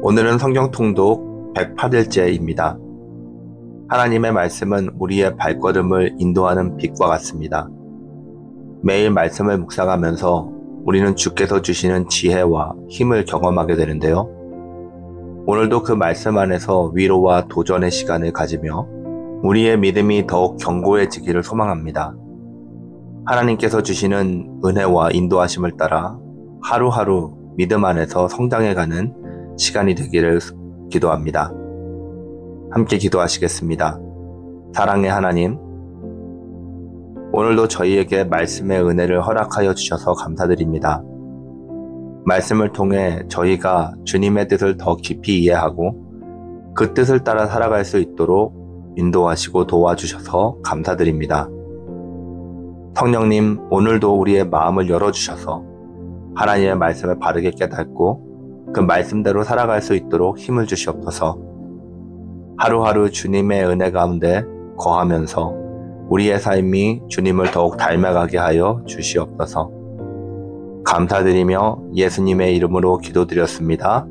오늘은 성경 통독 108일째입니다. 하나님의 말씀은 우리의 발걸음을 인도하는 빛과 같습니다. 매일 말씀을 묵상하면서 우리는 주께서 주시는 지혜와 힘을 경험하게 되는데요. 오늘도 그 말씀 안에서 위로와 도전의 시간을 가지며 우리의 믿음이 더욱 견고해지기를 소망합니다. 하나님께서 주시는 은혜와 인도하심을 따라 하루하루 믿음 안에서 성장해가는 시간이 되기를 기도합니다. 함께 기도하시겠습니다. 사랑의 하나님, 오늘도 저희에게 말씀의 은혜를 허락하여 주셔서 감사드립니다. 말씀을 통해 저희가 주님의 뜻을 더 깊이 이해하고 그 뜻을 따라 살아갈 수 있도록 인도하시고 도와주셔서 감사드립니다. 성령님, 오늘도 우리의 마음을 열어주셔서 하나님의 말씀을 바르게 깨닫고 그 말씀대로 살아갈 수 있도록 힘을 주시옵소서. 하루하루 주님의 은혜 가운데 거하면서 우리의 삶이 주님을 더욱 닮아가게 하여 주시옵소서. 감사드리며 예수님의 이름으로 기도드렸습니다.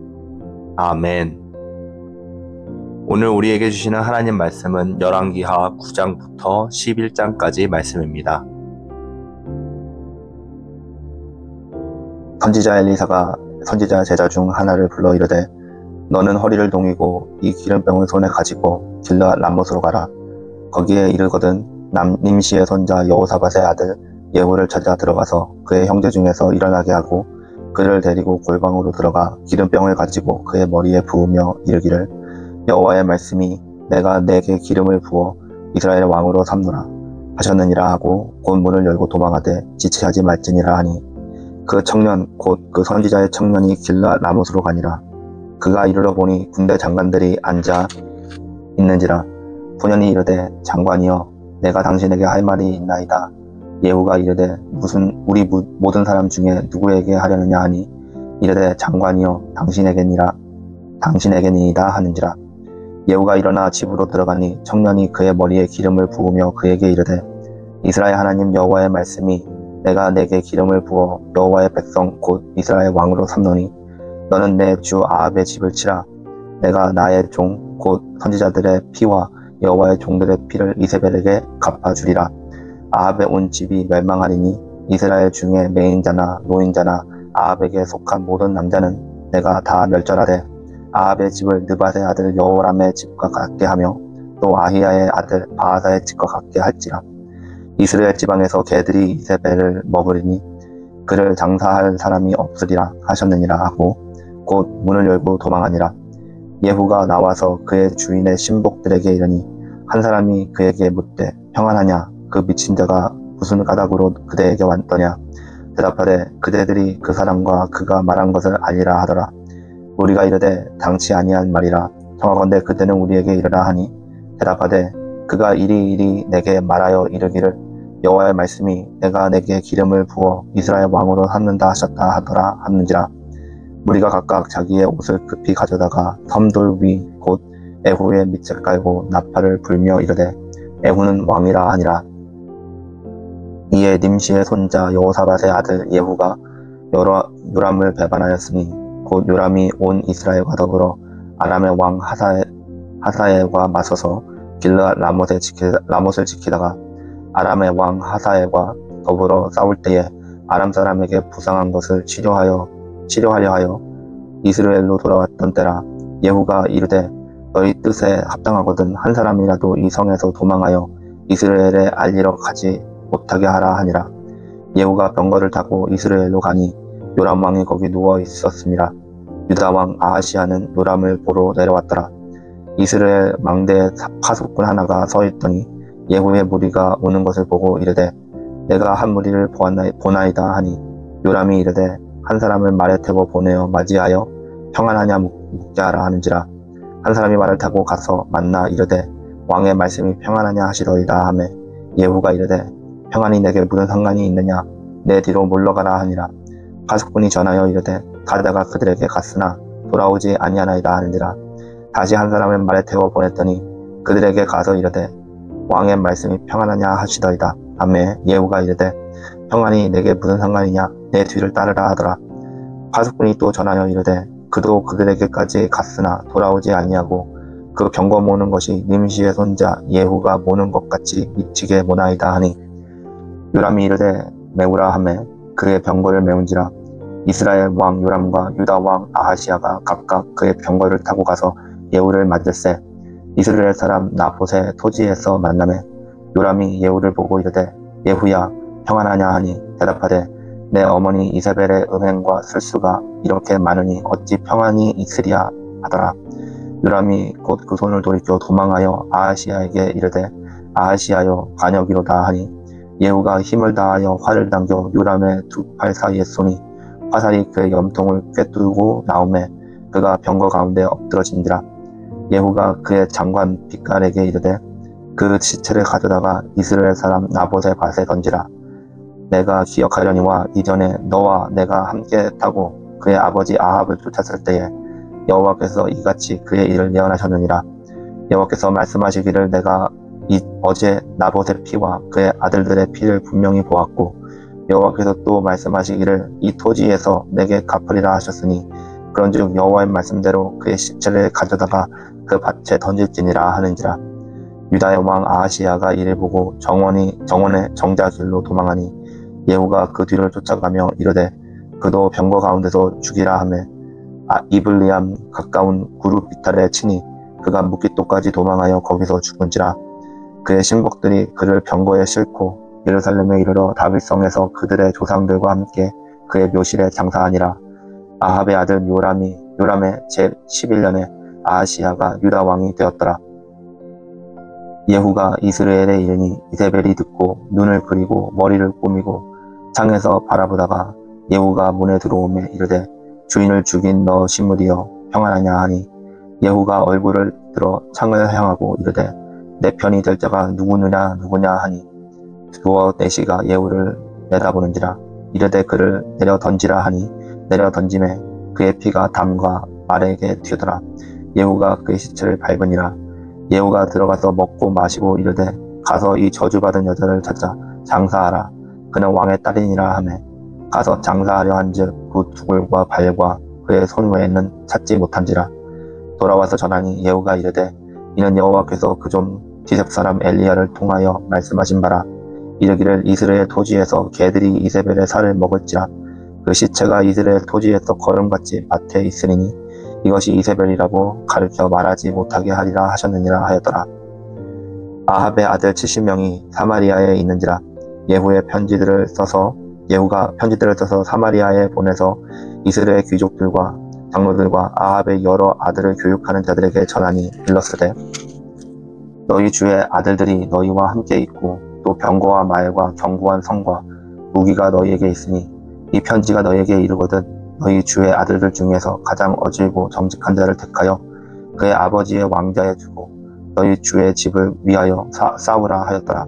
아멘. 오늘 우리에게 주시는 하나님 말씀은 열왕기하 9장부터 11장까지 말씀입니다. 선지자 엘리사가 선지자 제자 중 하나를 불러 이르되 너는 허리를 동이고 이 기름병을 손에 가지고 길르앗 람못으로 가라. 거기에 이르거든 님시의 손자 여호사밧의 아들 예후를 찾아 들어가서 그의 형제 중에서 일어나게 하고 그를 데리고 골방으로 들어가 기름병을 가지고 그의 머리에 부으며 이르기를 여호와의 말씀이 내가 내게 기름을 부어 이스라엘 왕으로 삼노라 하셨느니라 하고 곧 문을 열고 도망하되 지체하지 말지니라 하니 그 청년 곧 그 선지자의 청년이 길르앗 람못으로 가니라. 그가 이르러 보니 군대 장관들이 앉아 있는지라. 소년이 이르되 장관이여 내가 당신에게 할 말이 있나이다. 예후가 이르되 무슨 우리 모든 사람 중에 누구에게 하려느냐 하니 이르되 장관이여 당신에게니이다 하는지라. 예후가 일어나 집으로 들어가니 청년이 그의 머리에 기름을 부으며 그에게 이르되 이스라엘 하나님 여호와의 말씀이 내가 내게 기름을 부어 여호와의 백성 곧 이스라엘 왕으로 삼노니 너는 내 주 아합의 집을 치라. 내가 나의 종 곧 선지자들의 피와 여호와의 종들의 피를 이세벨에게 갚아주리라. 아합의 온 집이 멸망하리니 이스라엘 중에 매인자나 노인자나 아합에게 속한 모든 남자는 내가 다 멸절하되 아합의 집을 느밧의 아들 여호람의 집과 같게 하며 또 아히야의 아들 바하사의 집과 같게 할지라. 이스라엘 지방에서 개들이 이세벨을 먹으리니 그를 장사할 사람이 없으리라 하셨느니라 하고 곧 문을 열고 도망하니라. 예후가 나와서 그의 주인의 신복들에게 이르니 한 사람이 그에게 묻되 평안하냐 그 미친 자가 무슨 까닭으로 그대에게 왔더냐. 대답하되 그대들이 그 사람과 그가 말한 것을 알리라 하더라. 우리가 이르되 당치 아니한 말이라. 청하건대 그대는 우리에게 이르라 하니 대답하되 그가 이리 내게 말하여 이르기를 여호와의 말씀이 내가 내게 기름을 부어 이스라엘 왕으로 삼는다 하셨다 하더라 하는지라. 무리가 각각 자기의 옷을 급히 가져다가 섬돌 위 곧 에후의 밑에 깔고 나팔을 불며 이르되 에후는 왕이라 하니라. 이에 님시의 손자 여호사밧의 아들 예후가 요람을 배반하였으니 곧 요람이 온 이스라엘과 더불어 아람의 왕 하사엘과 맞서서 길르앗 람못을 지키다가 아람의 왕 하사엘과 더불어 싸울 때에 아람 사람에게 부상한 것을 치료하려 하여 이스라엘로 돌아왔던 때라. 예후가 이르되 너희 뜻에 합당하거든 한 사람이라도 이 성에서 도망하여 이스라엘에 알리러 가지 못하게 하라 하니라. 예후가 병거를 타고 이스라엘로 가니 요람 왕이 거기 누워 있었음이라. 유다 왕 아하시아는 요람을 보러 내려왔더라. 이스라엘 망대에 파수꾼 하나가 서 있더니 예후의 무리가 오는 것을 보고 이르되 내가 한 무리를 보나이다 하니 요람이 이르되 한 사람을 말에 태워 보내어 맞이하여 평안하냐 묻게 하라 하는지라. 한 사람이 말을 타고 가서 만나 이르되 왕의 말씀이 평안하냐 하시더이다 하매 예후가 이르되 평안이 내게 무슨 상관이 있느냐 내 뒤로 물러가라 하니라. 파수꾼이 전하여 이르되 가다가 그들에게 갔으나 돌아오지 아니하나이다 하는지라. 다시 한 사람을 말에 태워 보냈더니 그들에게 가서 이르되 왕의 말씀이 평안하냐 하시더이다 하매 예후가 이르되 평안이 내게 무슨 상관이냐 내 뒤를 따르라 하더라. 파수꾼이 또 전하여 이르되 그도 그들에게까지 갔으나 돌아오지 아니하고 그 병거 모는 것이 nim시의 손자 예후가 모는 것 같이 미치게 모나이다 하니 요람이 이르되 메우라 하매 그의 병거를 메운지라. 이스라엘 왕 요람과 유다 왕 아하시아가 각각 그의 병거를 타고 가서 예후를 맞을세. 이스라엘 사람 나봇의 토지에서 만나매 요람이 예후를 보고 이르되 예후야 평안하냐 하니 대답하되 내 어머니 이세벨의 음행과 술수가 이렇게 많으니 어찌 평안이 있으리야 하더라. 요람이 곧 그 손을 돌이켜 도망하여 아하시아에게 이르되 아하시아여 관역이로다 하니 예후가 힘을 다하여 활을 당겨 요람의 두 팔 사이에 쏘니 화살이 그의 염통을 꿰뚫고 나오매 그가 병거 가운데 엎드러진지라. 예후가 그의 장관 빛깔에게 이르되 그 시체를 가져다가 이스라엘 사람 나봇의 밭에 던지라. 내가 기억하려니와 이전에 너와 내가 함께 타고 그의 아버지 아합을 쫓았을 때에 여호와께서 이같이 그의 일을 예언하셨느니라. 여호와께서 말씀하시기를 내가 어제 나봇의 피와 그의 아들들의 피를 분명히 보았고 여호와께서 또 말씀하시기를 이 토지에서 내게 갚으리라 하셨으니 그런즉 여호와의 말씀대로 그의 시체를 가져다가 그 밭에 던질지니라 하는지라. 유다의 왕 아하시아가 이를 보고 정원의 정자 길로 도망하니 예후가 그 뒤를 쫓아가며 이르되 그도 병거 가운데서 죽이라 하매 이블리암 가까운 구루 비탈에 치니 그가 묵깃도까지 도망하여 거기서 죽은지라. 그의 신복들이 그를 병거에 싣고 예루살렘에 이르러 다윗성에서 그들의 조상들과 함께 그의 묘실에 장사하니라. 아합의 아들 요람의 제11년에 아하시아가 유다 왕이 되었더라. 예후가 이스라엘에 이르니 이세벨이 듣고 눈을 그리고 머리를 꾸미고 창에서 바라보다가 예후가 문에 들어오매 이르되 주인을 죽인 너 시므리여 평안하냐 하니 예후가 얼굴을 들어 창을 향하고 이르되 내 편이 될 자가 누구냐 하니 두어 내시가 예후를 내다보는지라. 이르되 그를 내려 던지라 하니 내려 던짐에 그의 피가 담과 말에게 튀더라. 예후가 그의 시체를 밟으니라. 예후가 들어가서 먹고 마시고 이르되 가서 이 저주받은 여자를 찾아 장사하라. 그는 왕의 딸이니라 하매 가서 장사하려 한즉 그 두골과 발과 그의 손 외에는 찾지 못한지라. 돌아와서 전하니 예후가 이르되 이는 여호와께서 그 좀 디셉 사람 엘리야를 통하여 말씀하신 바라. 이르기를 이스라엘 토지에서 개들이 이세벨의 살을 먹을지라. 그 시체가 이스라엘 토지에서 거름같이 밭에 있으리니 이것이 이세벨이라고 가르쳐 말하지 못하게 하리라 하셨느니라 하였더라. 아합의 아들 70명이 사마리아에 있는지라. 예후가 편지들을 써서 사마리아에 보내서 이스라엘 귀족들과 장로들과 아합의 여러 아들을 교육하는 자들에게 전하니 일렀으되 너희 주의 아들들이 너희와 함께 있고 또 병거와 말과 견고한 성과 무기가 너희에게 있으니 이 편지가 너희에게 이르거든 너희 주의 아들들 중에서 가장 어질고 정직한 자를 택하여 그의 아버지의 왕자에 두고 너희 주의 집을 위하여 싸우라 하였더라.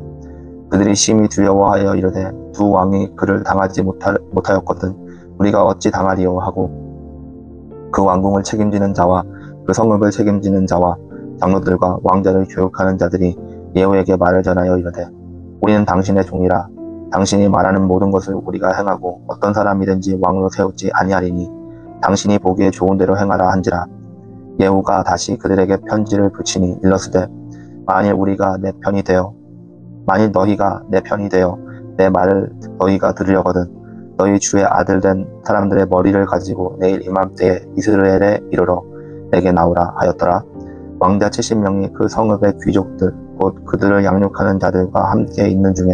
그들이 심히 두려워하여 이르되 두 왕이 그를 당하지 못하였거든 우리가 어찌 당하리요 하고 그 왕궁을 책임지는 자와 그 성읍을 책임지는 자와 장로들과 왕자를 교육하는 자들이 예후에게 말을 전하여 이르되 우리는 당신의 종이라. 당신이 말하는 모든 것을 우리가 행하고 어떤 사람이든지 왕으로 세우지 아니하리니 당신이 보기에 좋은 대로 행하라 한지라. 예후가 다시 그들에게 편지를 붙이니 일렀으되 만일 너희가 내 편이 되어 내 말을 너희가 들으려거든 너희 주의 아들 된 사람들의 머리를 가지고 내일 이맘때에 이스라엘에 이르러 내게 나오라 하였더라. 왕자 70명이 그 성읍의 귀족들 곧 그들을 양육하는 자들과 함께 있는 중에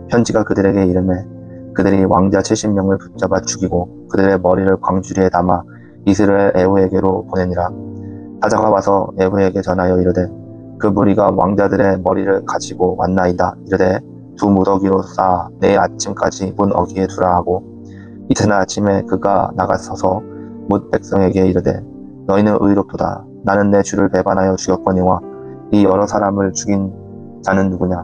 편지가 그들에게 이르매 그들이 왕자 70명을 붙잡아 죽이고 그들의 머리를 광주리에 담아 이스라엘 예후에게로 보내니라. 사자가 와서 예후에게 전하여 이르되 그 무리가 왕자들의 머리를 가지고 왔나이다. 이르되 두 무더기로 쌓아 내일 아침까지 문 어귀에 두라 하고 이튿날 아침에 그가 나가서서 뭇 백성에게 이르되 너희는 의롭도다. 나는 내 주를 배반하여 죽였거니와 이 여러 사람을 죽인 자는 누구냐.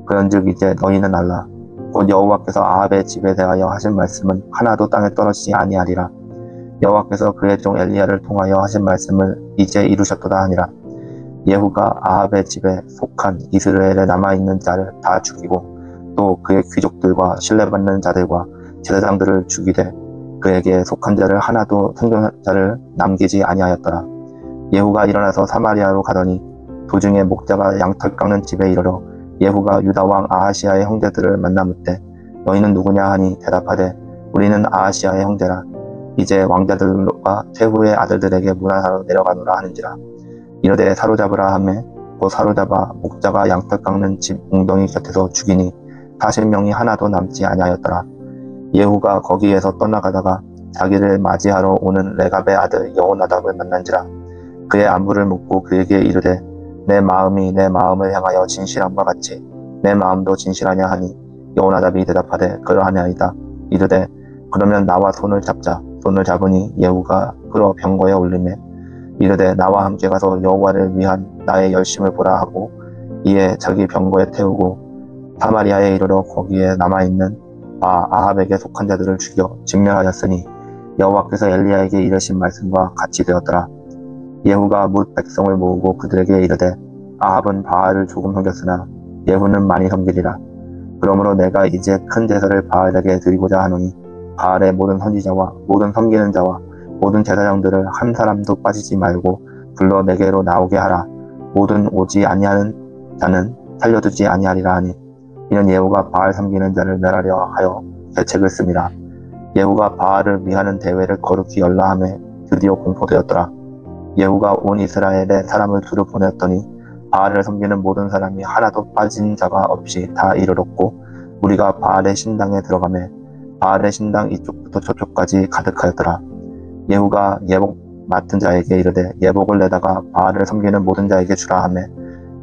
그런즉 이제 너희는 알라. 곧 여호와께서 아합의 집에 대하여 하신 말씀은 하나도 땅에 떨어지지 아니하리라. 여호와께서 그의 종 엘리야를 통하여 하신 말씀을 이제 이루셨도다 하니라. 예후가 아합의 집에 속한 이스라엘에 남아있는 자를 다 죽이고 또 그의 귀족들과 신뢰받는 자들과 제사장들을 죽이되 그에게 속한 자를 하나도 생존자를 남기지 아니하였더라. 예후가 일어나서 사마리아로 가더니 도중에 목자가 양털 깎는 집에 이르러 예후가 유다 왕 아하시아의 형제들을 만나 묻되 너희는 누구냐 하니 대답하되 우리는 아하시아의 형제라. 이제 왕자들과 최후의 아들들에게 문하사로 내려가노라 하는지라. 이르되 사로잡으라 하매 곧 사로잡아 목자가 양털 깎는 집 웅덩이 곁에서 죽이니 40명이 하나도 남지 아니하였더라. 예후가 거기에서 떠나가다가 자기를 맞이하러 오는 레갑의 아들 여호나답을 만난지라. 그의 안부를 묻고 그에게 이르되 내 마음이 내 마음을 향하여 진실함과 같이 내 마음도 진실하냐 하니 여호나답이 대답하되 그러하냐이다. 이르되 그러면 나와 손을 잡자. 손을 잡으니 예후가 끌어 병거에 올리매 이르되 나와 함께 가서 여호와를 위한 나의 열심을 보라 하고 이에 자기 병거에 태우고 사마리아에 이르러 거기에 남아있는 아합에게 속한 자들을 죽여 진멸하였으니 여호와께서 엘리야에게 이르신 말씀과 같이 되었더라. 예후가 뭇 백성을 모으고 그들에게 이르되 아합은 바알을 조금 섬겼으나 예후는 많이 섬기리라. 그러므로 내가 이제 큰 제사를 바알에게 드리고자 하노니 바알의 모든 선지자와 모든 섬기는 자와 모든 제사장들을 한 사람도 빠지지 말고 불러 내게로 나오게 하라. 모든 오지 아니하는 자는 살려두지 아니하리라 하니 이는 예후가 바알 섬기는 자를 멸하려 하여 계책을 씁니다. 예후가 바알을 위하는 대회를 거룩히 열라 하매 드디어 공포되었더라. 예후가 온 이스라엘에 사람을 두루 보냈더니 바알을 섬기는 모든 사람이 하나도 빠진 자가 없이 다 이르렀고 우리가 바알의 신당에 들어가매 바알의 신당 이쪽부터 저쪽까지 가득하였더라. 예후가 예복 맡은 자에게 이르되 예복을 내다가 바알을 섬기는 모든 자에게 주라 하매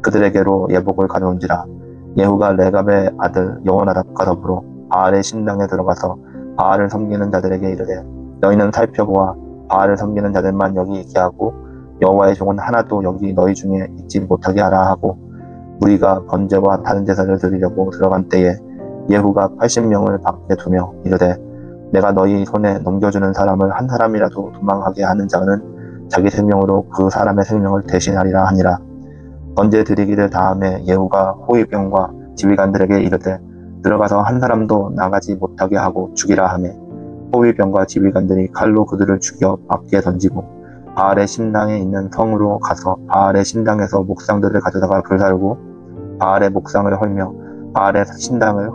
그들에게로 예복을 가져온지라. 예후가 레갑의 아들 여호나답과 더불어 바알의 신당에 들어가서 바알을 섬기는 자들에게 이르되 너희는 살펴보아 바알을 섬기는 자들만 여기 있게 하고 여호와의 종은 하나도 여기 너희 중에 있지 못하게 하라 하고 우리가 번제와 다른 제사를 드리려고 들어간 때에 예후가 80명을 밖에 두며 이르되 내가 너희 손에 넘겨주는 사람을 한 사람이라도 도망하게 하는 자는 자기 생명으로 그 사람의 생명을 대신하리라 하니라. 번제 드리기를 다함에 예후가 호위병과 지휘관들에게 이르되 들어가서 한 사람도 나가지 못하게 하고 죽이라 하매 호위병과 지휘관들이 칼로 그들을 죽여 밖에 던지고 바알의 신당에 있는 성으로 가서 바알의 신당에서 목상들을 가져다가 불살고 바알의 목상을 헐며 바알의 신당을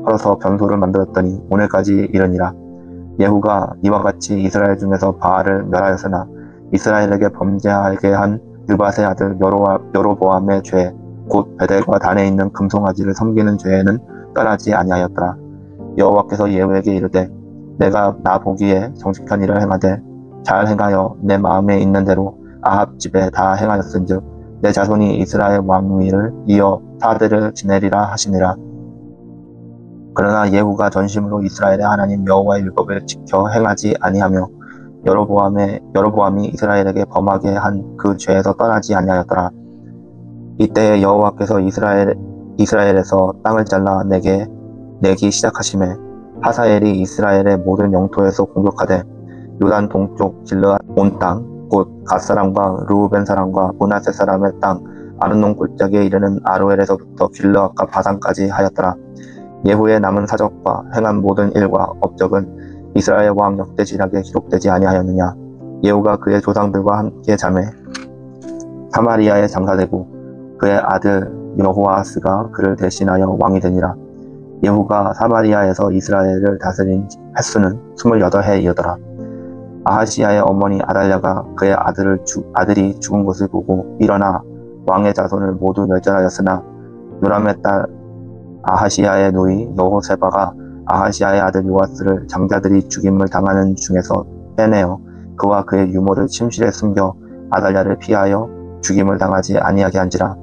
헐어서 변소를 만들었더니 오늘까지 이르니라. 예후가 이와 같이 이스라엘 중에서 바알을 멸하였으나 이스라엘에게 범죄하게 한 느밧의 아들 여로보암의 죄 곧 베델과 단에 있는 금송아지를 섬기는 죄에는 떠나지 아니하였더라. 여호와께서 예후에게 이르되 내가 나 보기에 정직한 일을 행하되 잘 행하여 내 마음에 있는 대로 아합 집에 다 행하였은즉 내 자손이 이스라엘 왕위를 이어 사대를 지내리라 하시니라. 그러나 예후가 전심으로 이스라엘의 하나님 여호와의 율법을 지켜 행하지 아니하며 여로보암이 이스라엘에게 범하게 한 그 죄에서 떠나지 아니하였더라. 이때에 여호와께서 이스라엘에서 땅을 잘라 내게 내기 시작하심에 하사엘이 이스라엘의 모든 영토에서 공격하되 요단 동쪽 길르앗 온 땅 곧 갓 사람과 르우벤 사람과 므낫세 사람의 땅 아르논 골짜기에 이르는 아로엘에서부터 길르앗과 바산까지 하였더라. 예후의 남은 사적과 행한 모든 일과 업적은 이스라엘 왕 역대지략에 기록되지 아니하였느냐. 예후가 그의 조상들과 함께 자매 사마리아에 장사되고 그의 아들 여호아스가 그를 대신하여 왕이 되니라. 예후가 사마리아에서 이스라엘을 다스린 횟수는 28해이더라. 아하시아의 어머니 아달랴가 그의 아들이 죽은 것을 보고 일어나 왕의 자손을 모두 멸절하였으나 요람의 딸 아하시아의 누이 여호세바가 아하시아의 아들 요아스를 장자들이 죽임을 당하는 중에서 빼내어 그와 그의 유모를 침실에 숨겨 아달랴를 피하여 죽임을 당하지 아니하게 한지라.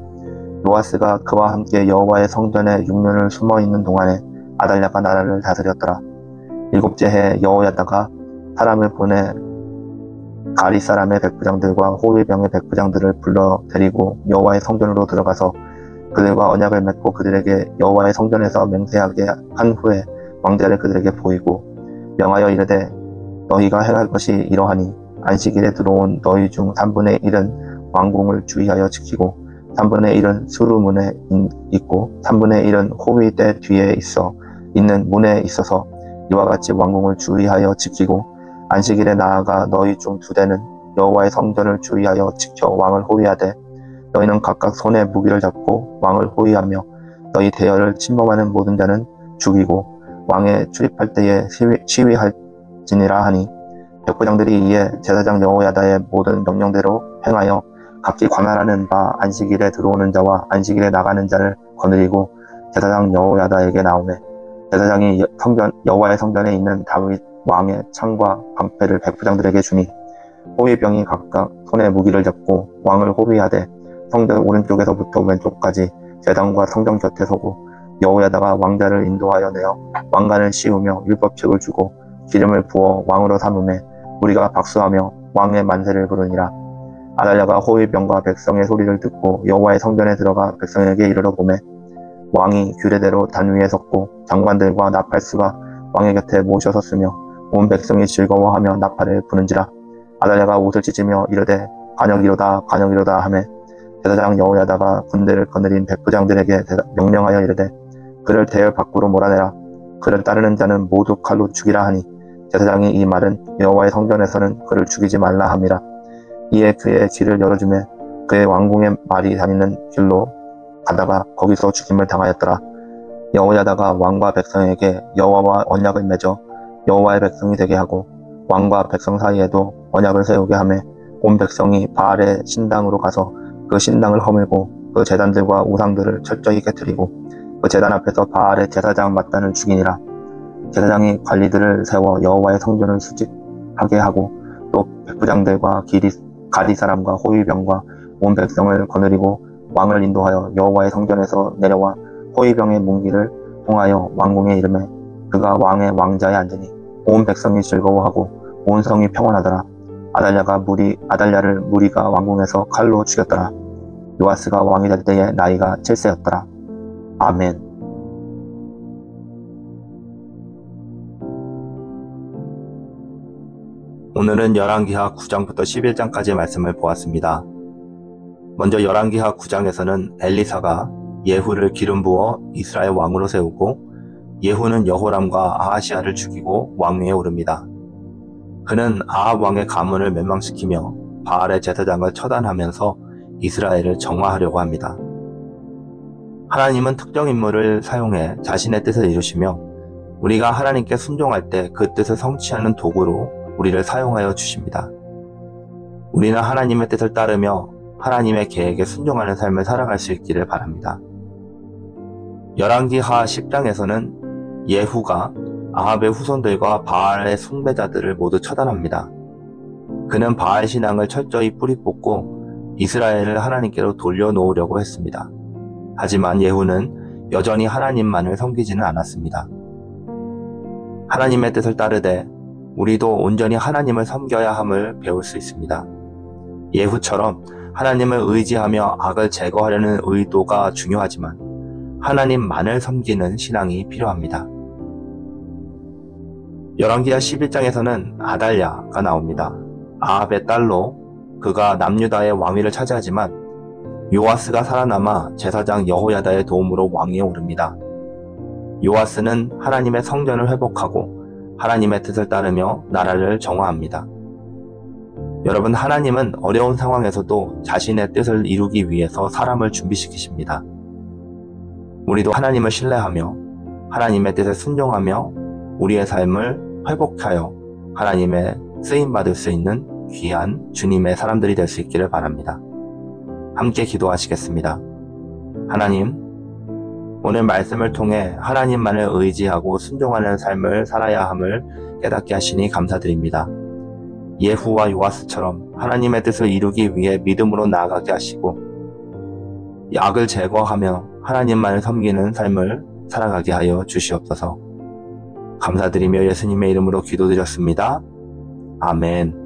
요아스가 그와 함께 여호와의 성전에 6년을 숨어있는 동안에 아달랴가 나라를 다스렸더라. 7째 해 여호야다가 사람을 보내 가리 사람의 백부장들과 호위병의 백부장들을 불러 데리고 여호와의 성전으로 들어가서 그들과 언약을 맺고 그들에게 여호와의 성전에서 맹세하게 한 후에 왕자를 그들에게 보이고 명하여 이르되 너희가 행할 것이 이러하니 안식일에 들어온 너희 중 3분의 1은 왕궁을 주의하여 지키고 3분의 1은 수루문에 있고 3분의 1은 호위대 뒤에 있는 문에 있어서 이와 같이 왕궁을 주의하여 지키고 안식일에 나아가 너희 중 2대는 여호와의 성전을 주의하여 지켜 왕을 호위하되 너희는 각각 손에 무기를 잡고 왕을 호위하며 너희 대열을 침범하는 모든 자는 죽이고 왕에 출입할 때에 시위할지니라 하니 백부장들이 이에 제사장 여호야다의 모든 명령대로 행하여 각기 관할하는 바 안식일에 들어오는 자와 안식일에 나가는 자를 거느리고 제사장 여호야다에게 나오매 제사장이 여호와의 성전에 있는 다윗 왕의 창과 방패를 백부장들에게 주니 호위병이 각각 손에 무기를 잡고 왕을 호위하되 성전 오른쪽에서부터 왼쪽까지 제단과 성전 곁에 서고 여호야다가 왕자를 인도하여 내어 왕관을 씌우며 율법책을 주고 기름을 부어 왕으로 삼음에 우리가 박수하며 왕의 만세를 부르니라. 아달랴가 호위병과 백성의 소리를 듣고 여호와의 성전에 들어가 백성에게 이르러 보매 왕이 규례대로 단 위에 섰고 장관들과 나팔수가 왕의 곁에 모셔 섰으며 온 백성이 즐거워하며 나팔을 부는지라. 아달랴가 옷을 찢으며 이르되 관역이로다 관역이로다 하매 제사장 여호야다가 군대를 거느린 백부장들에게 명령하여 이르되 그를 대열 밖으로 몰아내라. 그를 따르는 자는 모두 칼로 죽이라 하니 제사장이 이 말은 여호와의 성전에서는 그를 죽이지 말라 함이라. 이에 그의 길을 열어주매 그의 왕궁의 말이 다니는 길로 가다가 거기서 죽임을 당하였더라. 여호야다가 왕과 백성에게 여호와와 언약을 맺어 여호와의 백성이 되게 하고 왕과 백성 사이에도 언약을 세우게 하매 온 백성이 바알의 신당으로 가서 그 신당을 허물고 그 제단들과 우상들을 철저히 깨뜨리고 그 제단 앞에서 바알의 제사장 맏단을 죽이니라. 제사장이 관리들을 세워 여호와의 성전을 수집하게 하고 또 백부장들과 가디 사람과 호위병과 온 백성을 거느리고 왕을 인도하여 여호와의 성전에서 내려와 호위병의 문기를 통하여 왕궁에 이르매 그가 왕의 왕자에 앉으니 온 백성이 즐거워하고 온 성이 평안하더라. 아달랴를 무리가 왕궁에서 칼로 죽였더라. 요아스가 왕이 될 때에 나이가 7세였더라. 아멘. 오늘은 열왕기하 9장부터 11장까지의 말씀을 보았습니다. 먼저 열왕기하 9장에서는 엘리사가 예후를 기름 부어 이스라엘 왕으로 세우고 예후는 여호람과 아하시아를 죽이고 왕위에 오릅니다. 그는 아합 왕의 가문을 멸망시키며 바알의 제사장을 처단하면서 이스라엘을 정화하려고 합니다. 하나님은 특정 인물을 사용해 자신의 뜻을 이루시며 우리가 하나님께 순종할 때 그 뜻을 성취하는 도구로 우리를 사용하여 주십니다. 우리는 하나님의 뜻을 따르며 하나님의 계획에 순종하는 삶을 살아갈 수 있기를 바랍니다. 열왕기하 10장에서는 예후가 아합의 후손들과 바알의 숭배자들을 모두 처단합니다. 그는 바알 신앙을 철저히 뿌리 뽑고 이스라엘을 하나님께로 돌려놓으려고 했습니다. 하지만 예후는 여전히 하나님만을 섬기지는 않았습니다. 하나님의 뜻을 따르되 우리도 온전히 하나님을 섬겨야 함을 배울 수 있습니다. 예후처럼 하나님을 의지하며 악을 제거하려는 의도가 중요하지만 하나님만을 섬기는 신앙이 필요합니다. 열왕기하 11장에서는 아달랴가 나옵니다. 아합의 딸로 그가 남유다의 왕위를 차지하지만 요아스가 살아남아 제사장 여호야다의 도움으로 왕위에 오릅니다. 요아스는 하나님의 성전을 회복하고 하나님의 뜻을 따르며 나라를 정화합니다. 여러분, 하나님은 어려운 상황에서도 자신의 뜻을 이루기 위해서 사람을 준비시키십니다. 우리도 하나님을 신뢰하며 하나님의 뜻에 순종하며 우리의 삶을 회복하여 하나님의 쓰임받을 수 있는 귀한 주님의 사람들이 될 수 있기를 바랍니다. 함께 기도하시겠습니다. 하나님, 오늘 말씀을 통해 하나님만을 의지하고 순종하는 삶을 살아야 함을 깨닫게 하시니 감사드립니다. 예후와 요아스처럼 하나님의 뜻을 이루기 위해 믿음으로 나아가게 하시고 악을 제거하며 하나님만을 섬기는 삶을 살아가게 하여 주시옵소서. 감사드리며 예수님의 이름으로 기도드렸습니다. 아멘.